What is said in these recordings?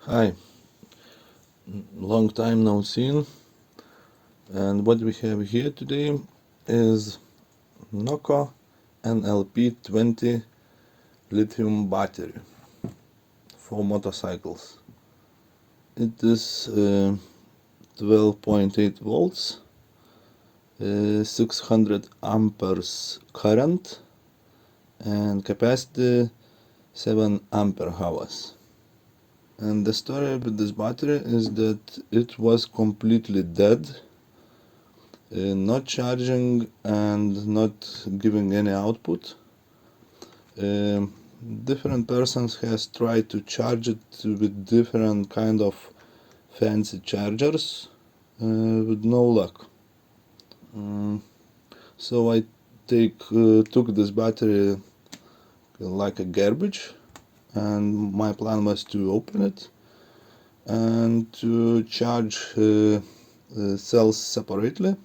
Hi, long time no seen, and what we have here today is NOCO NLP20 Lithium battery for motorcycles. It is 12.8 volts, 600 amperes current, and capacity 7 ampere hours. And the story with this battery is that it was completely dead, not charging and not giving any output. Different persons has tried to charge it with different kind of fancy chargers, with no luck. So I took this battery like a garbage, and my plan was to open it and to charge cells separately.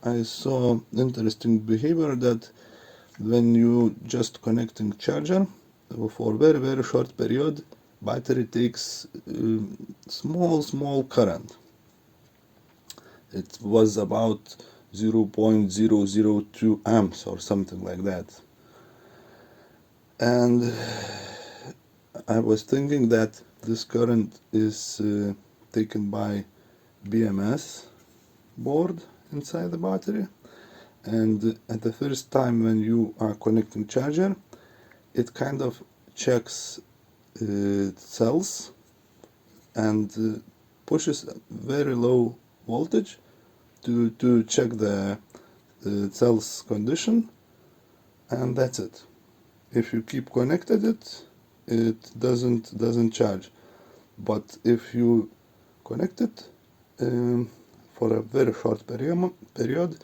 I saw interesting behavior that when you just connecting charger for very short period, battery takes small current. It was about 0.002 amps or something like that. And I was thinking that this current is taken by BMS board inside the battery, and at the first time when you are connecting charger, it kind of checks cells and pushes very low voltage to check the cells condition, and that's it. If you keep connected it doesn't charge, but if you connect it for a very short period,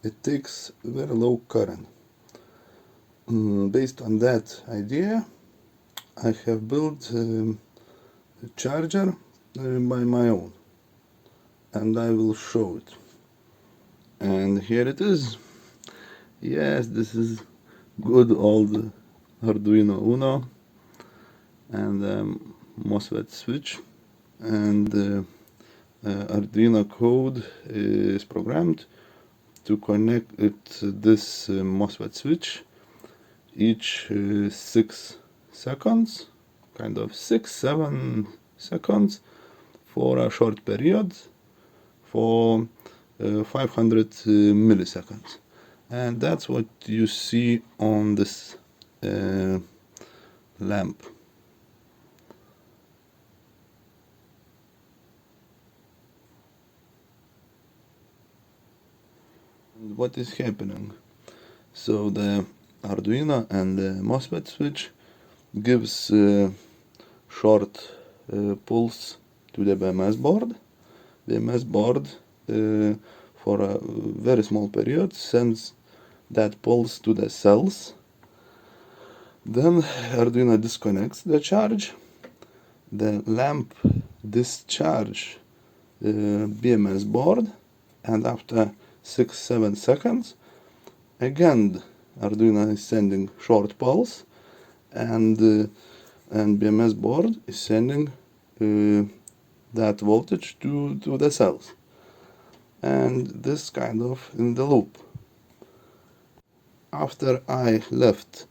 it takes very low current. Based on that idea, I have built a charger by my own, and I will show it. And here it is. Yes, this is good old Arduino Uno and MOSFET switch, and Arduino code is programmed to connect this MOSFET switch each 6 seconds, kind of 6-7 seconds, for a short period for 500 milliseconds. And that's what you see on this lamp. What is happening? So the Arduino and the MOSFET switch gives short pulse to the BMS board. BMS board for a very small period sends that pulse to the cells. Then Arduino disconnects the charge. The lamp discharge BMS board, and after 6-7 seconds, again Arduino is sending short pulse, and BMS board is sending that voltage to the cells, and this kind of in the loop. After I left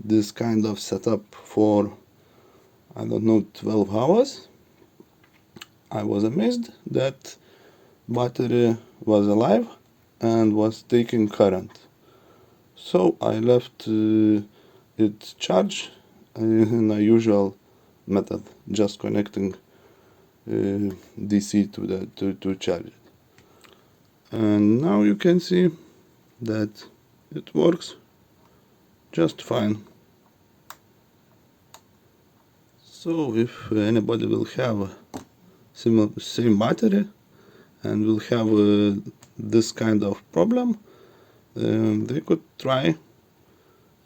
this kind of setup for, I don't know, 12 hours, I was amazed that battery was alive and was taking current. So I left it charge in a usual method, just connecting DC to charge it. And now you can see that it works just fine. So if anybody will have same battery and will have this kind of problem, they could try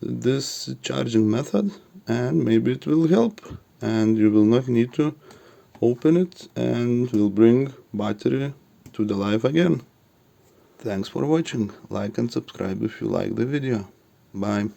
this charging method, and maybe it will help, and you will not need to open it, and will bring battery to the life again. Thanks for watching. Like and subscribe if you like the video. Bye.